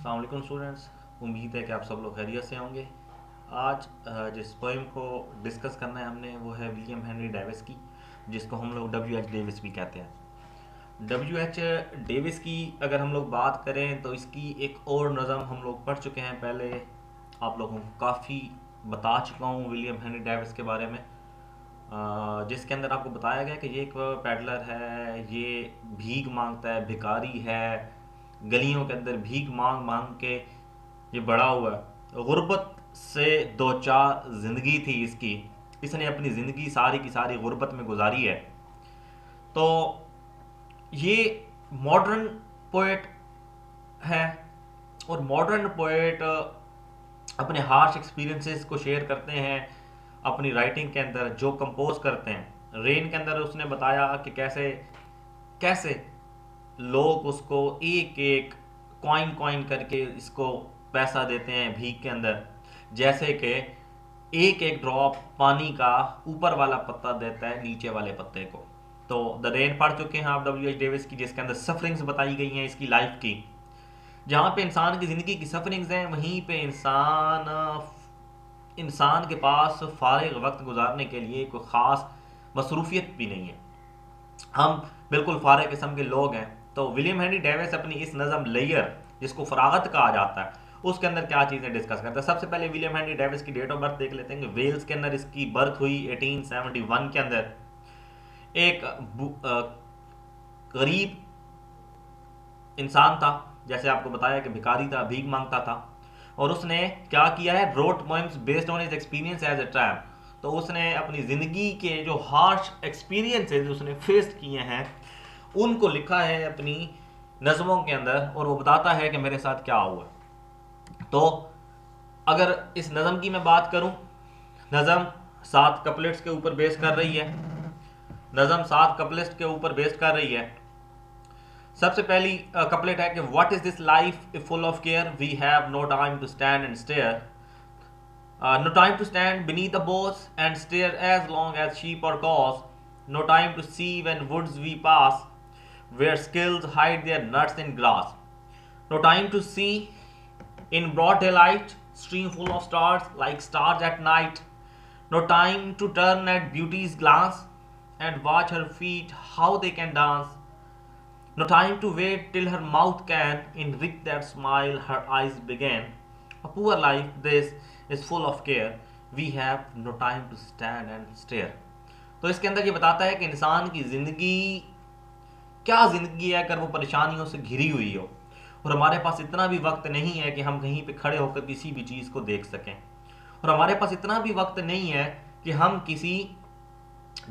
अस्सलाम वालेकुम स्टूडेंट्स। उम्मीद है कि आप सब लोग खैरियत से होंगे। आज जिस पोइम को डिस्कस करना है हमने वो है विलियम हेनरी डेविस की, जिसको हम लोग डब्ल्यू एच डेविस भी कहते हैं। डब्ल्यू एच डेविस की अगर हम लोग बात करें तो इसकी एक और नज़म हम लोग पढ़ चुके हैं पहले। आप लोगों को काफ़ी बता चुका हूँ विलियम हेनरी डेविस के बारे में, जिसके अंदर आपको बताया गया कि ये एक पैडलर है, ये भीख मांगता है, भिखारी है, गलियों के अंदर भीख मांग मांग के ये बड़ा हुआ है। गुर्बत से दो चार ज़िंदगी थी इसकी, इसने अपनी ज़िंदगी सारी की सारी गुर्बत में गुजारी है। तो ये मॉडर्न पोएट है, और मॉडर्न पोएट अपने हार्श एक्सपीरियंसेस को शेयर करते हैं अपनी राइटिंग के अंदर जो कंपोज करते हैं। रेन के अंदर उसने बताया कि कैसे कैसे लोग उसको एक एक कॉइन कॉइन करके इसको पैसा देते हैं भीख के अंदर, जैसे कि एक एक ड्रॉप पानी का ऊपर वाला पत्ता देता है नीचे वाले पत्ते को। तो द रेन पढ़ चुके हैं आप डब्ल्यू एच डेविस की, जिसके अंदर सफरिंग्स बताई गई हैं इसकी लाइफ की। जहाँ पे इंसान की ज़िंदगी की सफरिंग्स हैं वहीं पे इंसान के पास फारिग वक्त गुजारने के लिए कोई ख़ास मसरूफियत भी नहीं है। हम बिल्कुल फारिग किस्म के लोग हैं। तो विलियम हेनरी डेविस अपनी इस नज़म लेयर, जिसको फरागत कहा जाता है, उसके अंदर क्या चीज़ें डिस्कस करते हैं। सबसे पहले विलियम हेनरी डेविस की डेट ऑफ बर्थ देख लेते हैं कि वेल्स के अंदर इसकी बर्थ हुई 1871 के अंदर। एक गरीब इंसान था, जैसे आपको बताया कि भिखारी था, भीख मांगता था, और उसने क्या किया है, wrote poems based on his experience as a tramp. तो उसने अपनी ज़िंदगी के जो हार्श एक्सपीरियंसेस उसने फेस किए हैं उनको लिखा है अपनी नज़मों के अंदर, और वो बताता है कि मेरे साथ क्या हुआ। तो अगर इस नज़म की मैं बात करूं, नज़म 7 कपलेट्स के ऊपर बेस कर रही है। नज़म 7 कपलेट्स के ऊपर बेस कर रही है। सबसे पहली कपलेट है कि what is this life full of care, we have no time to stand and stare, no time to stand beneath the boughs and stare as long as sheep or cows, no time to see when woods we pass where skills hide their nuts in grass, no time to see in broad daylight stream full of stars like stars at night, no time to turn at beauty's glance and watch her feet how they can dance, no time to wait till her mouth can enrich that smile her eyes began. A poor life this is full of care. We have no time to stand and stare. तो इसके अंदर ये बताता है कि इंसान की ज़िंदगी क्या ज़िंदगी है अगर वो परेशानियों से घिरी हुई हो, और हमारे पास इतना भी वक्त नहीं है कि हम कहीं पे खड़े होकर किसी भी चीज़ को देख सकें, और हमारे पास इतना भी वक्त नहीं है कि हम किसी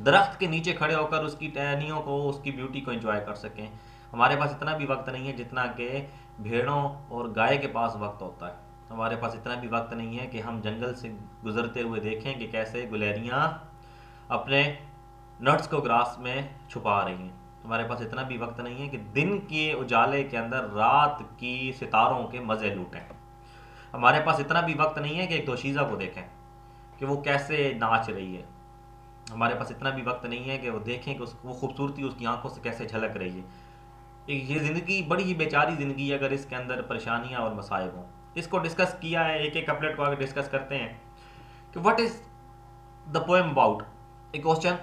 दरख्त के नीचे खड़े होकर उसकी टहनियों को, उसकी ब्यूटी को एंजॉय कर सकें। हमारे पास इतना भी वक्त नहीं है जितना कि भेड़ों और गाय के पास वक्त होता है। हमारे पास इतना भी वक्त नहीं है कि हम जंगल से गुजरते हुए देखें कि कैसे गुलहरियाँ अपने नट्स को ग्रास में छुपा रही हैं। हमारे पास इतना भी वक्त नहीं है कि दिन के उजाले के अंदर रात की सितारों के मज़े लूटें। हमारे पास इतना भी वक्त नहीं है कि एक दोशीज़ा को देखें कि वो कैसे नाच रही है। हमारे पास इतना भी वक्त नहीं है कि वो देखें कि वो खूबसूरती उसकी आंखों से कैसे झलक रही है। ये ज़िंदगी बड़ी ही बेचारी ज़िंदगी है अगर इसके अंदर परेशानियाँ और मसाइब हों। इसको डिस्कस किया है, एक एक कपलेट को आगे डिस्कस करते हैं कि what is the poem about. A question,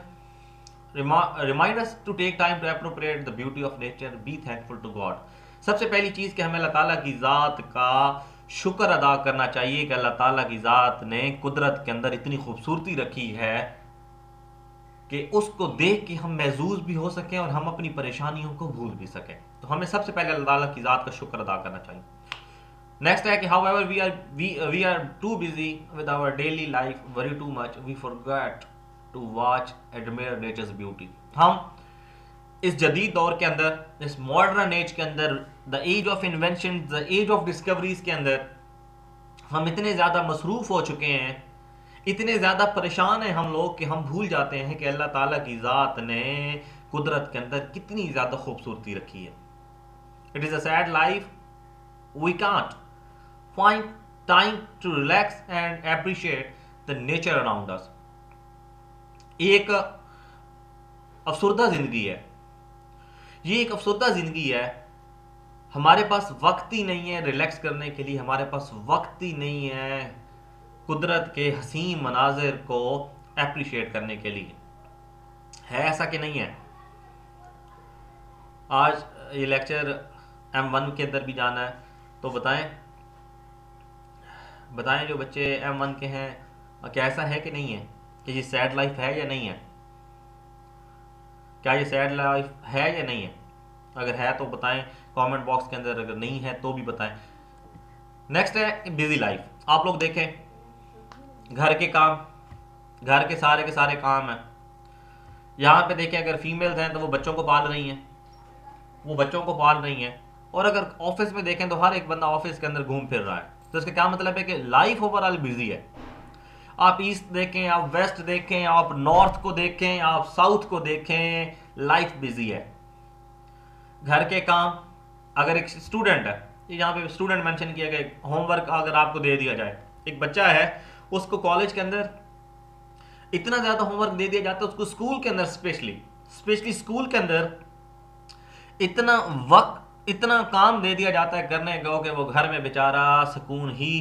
remind us to take time to appropriate the beauty of nature, be thankful to God. सबसे पहली चीज़ कि हमें अल्लाह ताला की ज़ात का शुक्र अदा करना चाहिए कि अल्लाह ताला की ज़ात ने कुदरत के अंदर इतनी खूबसूरती रखी है कि उसको देख के हम महजूज भी हो सकें और हम अपनी परेशानियों को भूल भी सकें। तो हमें सबसे पहले अल्लाह ताला की ज़ात का शुक्र अदा करना चाहिए। नेक्स्ट है कि however we are too busy with our daily life, worry too much we forget to watch admire nature's beauty. हम इस जदीद दौर के अंदर, इस मॉडर्न एज के अंदर, the age of invention, the age of discoveries के अंदर हम इतने ज़्यादा मसरूफ़ हो चुके हैं, इतने ज़्यादा परेशान हैं हम लोग कि हम भूल जाते हैं कि अल्लाह ताला की ज़ात ने कुदरत के अंदर कितनी ज़्यादा खूबसूरती रखी है। It is a sad life, we can't find time to relax and appreciate the nature around us. एक अफसरदा ज़िंदगी है, ये एक अफसरदा ज़िंदगी है हमारे पास वक्त ही नहीं है रिलैक्स करने के लिए, हमारे पास वक्त ही नहीं है कुदरत के हसीन मनाजिर को एप्रिशिएट करने के लिए। है ऐसा कि नहीं है? आज ये लेक्चर M1 के अंदर भी जाना है, तो बताएं बताएं जो बच्चे M1 के हैं, क्या ऐसा है कि नहीं है कि ये सैड लाइफ है या नहीं है? क्या ये सैड लाइफ है या नहीं है? अगर है तो बताएं कमेंट बॉक्स के अंदर, अगर नहीं है तो भी बताएं। नेक्स्ट है बिजी लाइफ। आप लोग देखें घर के काम, घर के सारे काम हैं। यहाँ पे देखें अगर फीमेल्स हैं तो वो बच्चों को पाल रही हैं, वो बच्चों को पाल रही हैं। और अगर ऑफिस में देखें तो हर एक बंदा ऑफिस के अंदर घूम फिर रहा है। तो इसका क्या मतलब है कि लाइफ ओवरऑल बिजी है। आप ईस्ट देखें, आप वेस्ट देखें, आप नॉर्थ को देखें, आप साउथ को देखें, लाइफ बिजी है। घर के काम, अगर एक स्टूडेंट है, यहाँ पे स्टूडेंट मेंशन किया गया, होमवर्क अगर आपको दे दिया जाए, एक बच्चा है उसको कॉलेज के अंदर इतना ज्यादा होमवर्क दे दिया जाता है, उसको स्कूल के अंदर स्पेशली स्कूल के अंदर इतना वक्त, इतना काम दे दिया जाता है करने का कि वो घर में बेचारा सुकून ही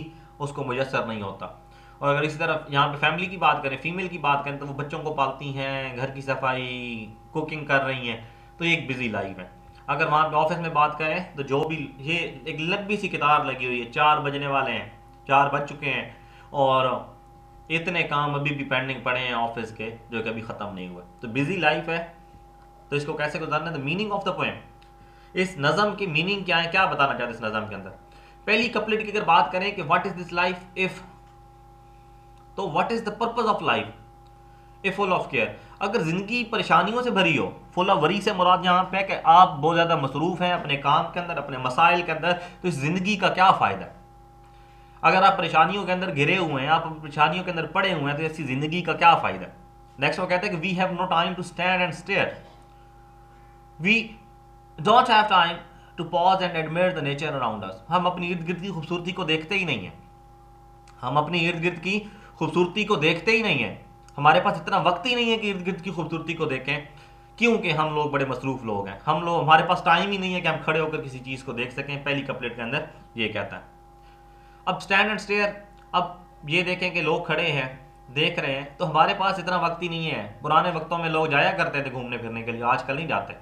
उसको मुयसर नहीं होता। और अगर इसी तरफ यहाँ पे फैमिली की बात करें, फीमेल की बात करें, तो वो बच्चों को पालती हैं, घर की सफाई, कुकिंग कर रही हैं, तो ये एक बिजी लाइफ है। अगर वहाँ पे ऑफिस में बात करें तो जो भी, ये एक लंबी सी किताब लगी हुई है, 4 बजने वाले हैं, 4 बज चुके हैं और इतने काम अभी भी पेंडिंग पड़े हैं ऑफिस के जो कभी ख़त्म नहीं हुए। तो बिजी लाइफ है, तो इसको कैसे गुजारना है? The meaning of the poem, इस नज़म की मीनिंग क्या है, क्या बताना चाहते हैं इस नज़म के अंदर। पहली कपलेट की अगर बात करें कि what is this life if, तो what is the purpose of life if full of care. अगर जिंदगी परेशानियों से भरी हो, फुल ऑफ वरी से मुराद यहाँ पे है कि आप बहुत ज्यादा मसरूफ हैं अपने काम के अंदर, अपने मसाइल के अंदर, तो इस जिंदगी का क्या फायदा है? अगर आप परेशानियों के अंदर घिरे हुए हैं, आप परेशानियों के अंदर पड़े हुए हैं, तो ऐसी जिंदगी का क्या फायदा? नेक्स्ट वो कहते हैं कि we have no time to stand and stare, we don't have time to pause and admire the nature around us. हम अपनी इर्द गिर्द की खूबसूरती को देखते ही नहीं है, हम अपनी इर्द गिर्द की खूबसूरती को देखते ही नहीं है। हमारे पास इतना वक्त ही नहीं है कि इर्द गिर्द की खूबसूरती को देखें, क्योंकि हम लोग बड़े मसरूफ लोग हैं। हमारे पास टाइम ही नहीं है कि हम खड़े होकर किसी चीज़ को देख सकें। पहली कपलेट के अंदर ये कहता है। अब स्टैंड एंड स्टेयर, अब ये देखें कि लोग खड़े हैं, देख रहे हैं, तो हमारे पास इतना वक्त ही नहीं है। पुराने वक्तों में लोग जाया करते थे घूमने फिरने के लिए, आजकल नहीं जाते।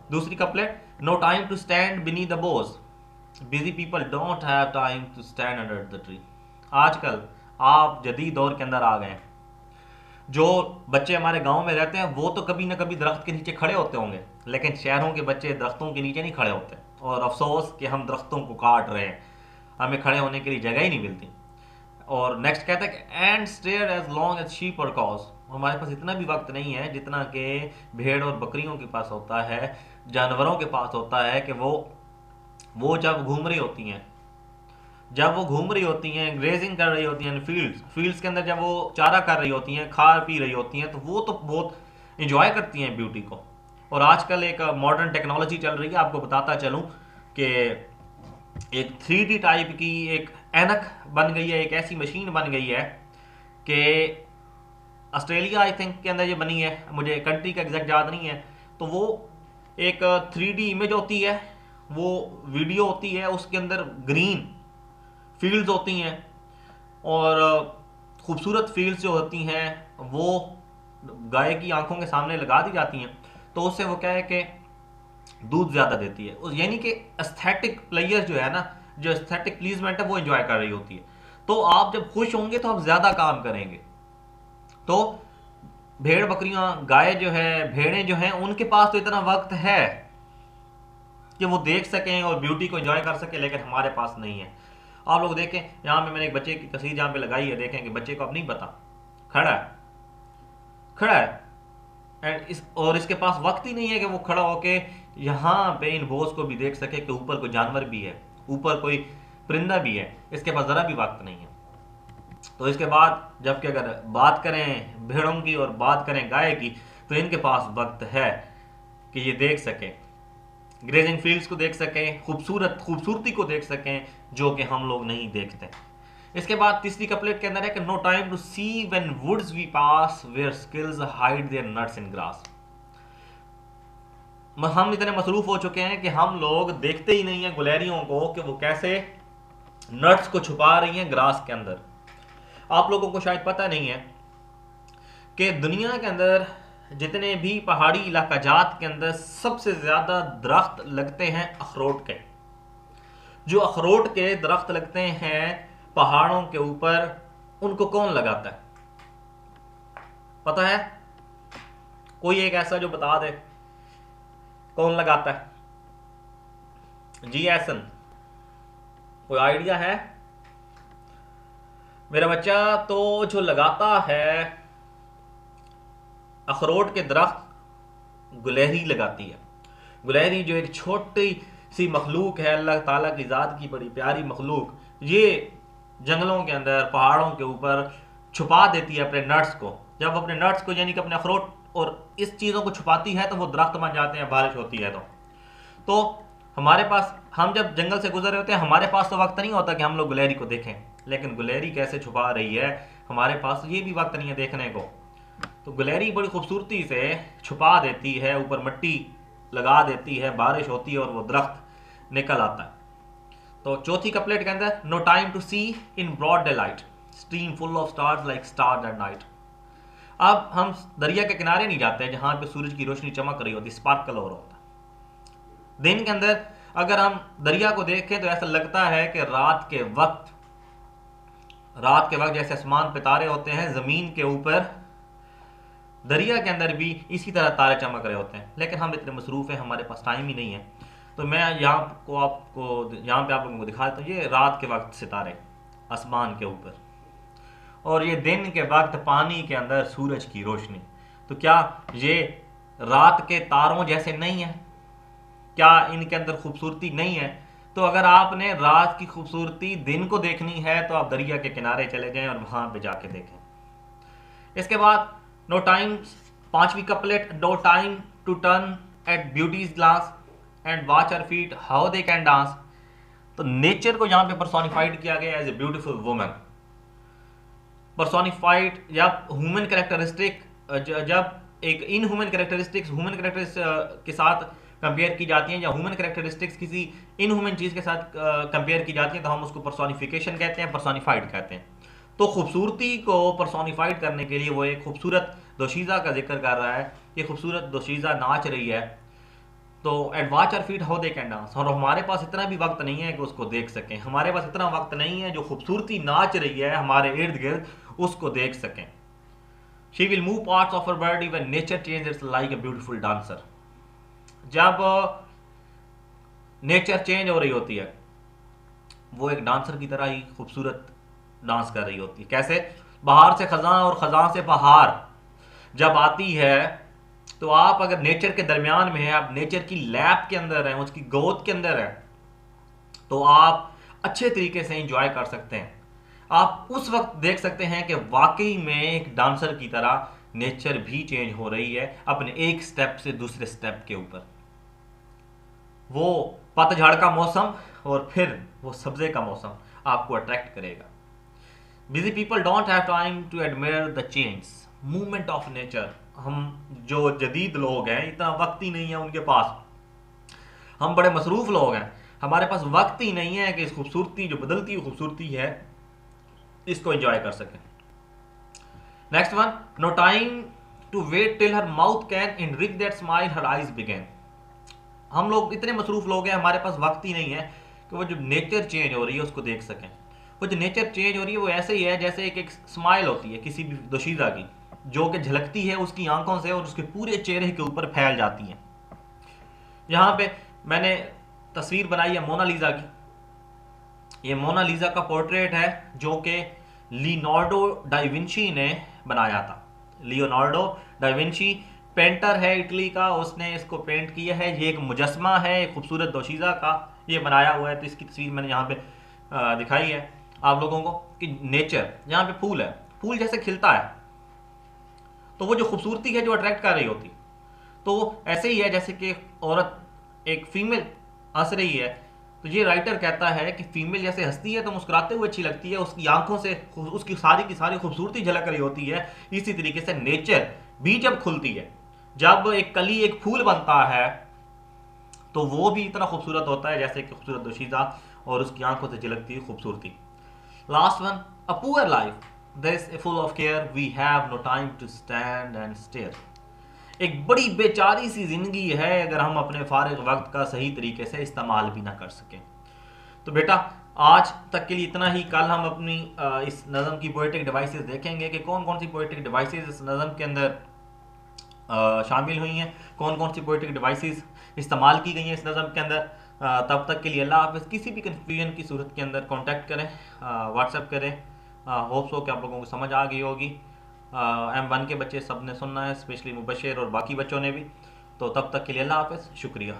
दूसरी couplet, no time to stand beneath the boughs, busy people don't have time to stand under the tree. आजकल आप जदीद दौर के अंदर आ गए हैं। जो बच्चे हमारे गांव में रहते हैं वो तो कभी ना कभी दरख्त के नीचे खड़े होते होंगे, लेकिन शहरों के बच्चे दरख्तों के नीचे नहीं खड़े होते। और अफसोस कि हम दरख्तों को काट रहे हैं, हमें खड़े होने के लिए जगह ही नहीं मिलती। और नेक्स्ट कहता है कि and stare as long as sheep or cows. हमारे पास इतना भी वक्त नहीं है जितना कि भेड़ और बकरियों के पास होता है, जानवरों के पास होता है, कि वो जब घूम रही होती हैं, जब वो घूम रही होती हैं, ग्रेजिंग कर रही होती हैं फील्ड्स के अंदर, जब वो चारा कर रही होती हैं, खा पी रही होती हैं, तो वो तो बहुत इंजॉय करती हैं ब्यूटी को। और आजकल एक मॉडर्न टेक्नोलॉजी चल रही है, आपको बताता चलूं कि एक 3D टाइप की एक ऐनक बन गई है, एक ऐसी मशीन बन गई है कि ऑस्ट्रेलिया आई थिंक के अंदर ये बनी है, मुझे कंट्री का एग्जैक्ट याद नहीं है। तो वो एक 3D इमेज होती है, वो वीडियो होती है, उसके अंदर ग्रीन फील्ड्स होती हैं और खूबसूरत फील्ड्स जो होती हैं वो गाय की आंखों के सामने लगा दी जाती हैं। तो उससे वो क्या है कि दूध ज़्यादा देती है, यानी कि एस्थेटिक प्लेयर जो है ना, जो एस्थेटिक प्लीजमेंट है वो एंजॉय कर रही होती है। तो आप जब खुश होंगे तो आप ज़्यादा काम करेंगे। तो भेड़ बकरियां, गाय जो है, भेड़ें जो हैं, उनके पास तो इतना वक्त है कि वो देख सकें और ब्यूटी को एंजॉय कर सकें, लेकिन हमारे पास नहीं है। आप लोग देखें, यहाँ पे मैंने एक बच्चे की तस्वीर जहाँ पे लगाई है, देखें कि बच्चे को अब नहीं पता, खड़ा है और इसके पास वक्त ही नहीं है कि वो खड़ा होके यहाँ पे इन बोझ को भी देख सके कि ऊपर कोई जानवर भी है, ऊपर कोई परिंदा भी है। इसके पास ज़रा भी वक्त नहीं है। तो इसके बाद जबकि अगर बात करें भेड़ों की और बात करें गाय की, तो इनके पास वक्त है कि ये देख सकें, ग्रेजिंग फील्ड्स को देख सकें, खूबसूरती को देख सकें, जो कि हम लोग नहीं देखते। इसके बाद तीसरी कपलेट के अंदर है कि no time to see when woods we pass where squirrels hide their nuts in grass. हम इतने मसरूफ हो चुके हैं कि हम लोग देखते ही नहीं हैं गुलहरियों को कि वो कैसे नट्स को छुपा रही हैं ग्रास के अंदर। आप लोगों को शायद पता नहीं है कि दुनिया के अंदर जितने भी पहाड़ी इलाका जात के अंदर सबसे ज़्यादा दरख्त लगते हैं अखरोट के। जो अखरोट के दरख्त लगते हैं पहाड़ों के ऊपर, उनको कौन लगाता है पता है? कोई एक ऐसा जो बता दे कौन लगाता है। जी एहसन, कोई आइडिया है? मेरा बच्चा तो जो लगाता है अखरोट के दरख्त गुलहरी लगाती है। गुलहरी जो एक छोटी सी मखलूक है, अल्लाह ताला की ज़ात की बड़ी प्यारी मखलूक, ये जंगलों के अंदर पहाड़ों के ऊपर छुपा देती है अपने नट्स को। जब अपने नट्स को यानी कि अपने अखरोट और इस चीज़ों को छुपाती है तो वो दरख्त बन जाते हैं, बारिश होती है तो हमारे पास, हम जब जंगल से गुजर रहे होते हैं हमारे पास तो वक्त नहीं होता कि हम लोग गुलहरी को देखें, लेकिन गुलहरी कैसे छुपा रही है हमारे पास ये भी वक्त नहीं है देखने को। तो गुलहरी बड़ी खूबसूरती से छुपा देती है, ऊपर मिट्टी लगा देती है, बारिश होती है और वो दरख्त निकल आता है। तो चौथी कपलेट के अंदर, no time to see in broad daylight, stream full of stars like stars at night. अब हम दरिया के किनारे नहीं जाते हैं जहां पे सूरज की रोशनी चमक रही होती, स्पार्कल हो रहा होता है। दिन के अंदर अगर हम दरिया को देखें तो ऐसा लगता है कि रात के वक्त जैसे आसमान पे तारे होते हैं, जमीन के ऊपर दरिया के अंदर भी इसी तरह तारे चमक रहे होते हैं। लेकिन हम इतने मसरूफ हैं, हमारे पास टाइम ही नहीं है। तो मैं यहाँ पे आप लोगों को दिखा देता हूँ, ये रात के वक्त सितारे आसमान के ऊपर, और ये दिन के वक्त पानी के अंदर सूरज की रोशनी। तो क्या ये रात के तारों जैसे नहीं है? क्या इनके अंदर खूबसूरती नहीं है? तो अगर आपने रात की खूबसूरती दिन को देखनी है तो आप दरिया के किनारे चले जाएं और वहां पे जाके देखें। इसके बाद नो टाइम, पांचवी couplet, no time to turn at beauty's glance and watch her feet how they can dance. तो नेचर को यहाँ पे पर्सोनिफाइड किया गया as a beautiful woman. Personified जब ह्यूमन कैरेक्टरिस्टिक, जब एक in human characteristics human characteristics के साथ कंपेयर की जाती हैं, या ह्यूमन कैरेक्टरिस्टिक्स किसी इन ह्यूमन चीज़ के साथ कंपेयर की जाती हैं, तो हम उसको पर्सोनिफिकेशन कहते हैं, पर्सोनिफाइड कहते हैं। तो खूबसूरती को पर्सोनिफाइड करने के लिए वो एक खूबसूरत दोशीज़ा का जिक्र कर रहा है। ये खूबसूरत दोशीज़ा नाच रही है, तो at watch our feet how they can dance. और हमारे पास इतना भी वक्त नहीं है कि उसको देख सकें, हमारे पास इतना वक्त नहीं है जो खूबसूरती नाच रही है हमारे इर्द गिर्द उसको देख सकें। She will move parts of her body when nature change it's like a beautiful dancer. जब नेचर चेंज हो रही होती है वो एक डांसर की तरह ही खूबसूरत डांस कर रही होती है। कैसे? बाहर से खजां और खजां से बहार जब आती है तो आप अगर नेचर के दरमियान में हैं, आप नेचर की लैप के अंदर हैं, उसकी गोद के अंदर हैं, तो आप अच्छे तरीके से एंजॉय कर सकते हैं। आप उस वक्त देख सकते हैं कि वाकई में एक डांसर की तरह नेचर भी चेंज हो रही है अपने एक स्टेप से दूसरे स्टेप के ऊपर। वो पतझड़ का मौसम और फिर वो सब्जे का मौसम आपको अट्रैक्ट करेगा। Busy people don't have time to admire the change movement of nature. हम जो जदीद लोग हैं इतना वक्त ही नहीं है उनके पास, हम बड़े मसरूफ लोग हैं, हमारे पास वक्त ही नहीं है कि इस खूबसूरती, जो बदलती हुई खूबसूरती है, इसको एंजॉय कर सकें। Next one, no time to wait till her mouth can enrich that smile her eyes began. हम लोग इतने मसरूफ लोग हैं, हमारे पास वक्त ही नहीं है कि वो जो नेचर चेंज हो रही है उसको देख सकें। वो जो नेचर चेंज हो रही है वो ऐसे ही है जैसे एक स्माइल होती है किसी भी दोशीज़ा की, जो कि झलकती है उसकी आंखों से और उसके पूरे चेहरे के ऊपर फैल जाती है। यहाँ पे मैंने तस्वीर बनाई है मोनालिसा की। ये मोनालिसा का पोर्ट्रेट है जो कि लियोनार्डो डा विंची ने बनाया था। लियोनार्डो डा विंची पेंटर है इटली का, उसने इसको पेंट किया है। ये एक मुजस्मा है एक खूबसूरत दोशीज़ा का, ये बनाया हुआ है। तो इसकी तस्वीर मैंने यहाँ पे दिखाई है आप लोगों को कि नेचर, यहाँ पे फूल है, फूल जैसे खिलता है तो वो जो खूबसूरती है जो अट्रैक्ट कर रही होती, तो ऐसे ही है जैसे कि औरत एक फीमेल हंस रही है, तो ये राइटर कहता है कि फीमेल जैसे हंसती है तो मुस्कुराते हुए अच्छी लगती है, उसकी आंखों से उसकी सारी की सारी खूबसूरती झलक रही होती है। इसी तरीके से नेचर भी जब खुलती है, जब एक कली एक फूल बनता है, तो वो भी इतना खूबसूरत होता है जैसे कि खूबसूरत दोशीज़ा और उसकी आंखों से झलकती खूबसूरती। Last one, a poor life this full of care we have no time to stand and stare. एक बड़ी बेचारी सी जिंदगी है अगर हम अपने फारिग वक्त का सही तरीके से इस्तेमाल भी ना कर सकें। तो बेटा आज तक के लिए इतना ही। कल हम अपनी इस नज़म की पोएटिक डिवाइसेस देखेंगे कि कौन कौन सी पोएटिक डिवाइसेस इस नज़म के अंदर शामिल हुई हैं, कौन कौन सी पोएटिक डिवाइसेस इस्तेमाल की गई हैं इस नज़म के अंदर। तब तक के लिए अल्लाह हाफ़िज़। किसी भी कन्फ्यूजन की सूरत के अंदर कांटेक्ट करें, व्हाट्सएप करें। होप्स हो कि आप लोगों को समझ आ गई होगी। M1 के बच्चे सब ने सुनना है, स्पेशली मुबशर और बाकी बच्चों ने भी। तो तब तक के लिए अल्लाह हाफ़िज़, शुक्रिया।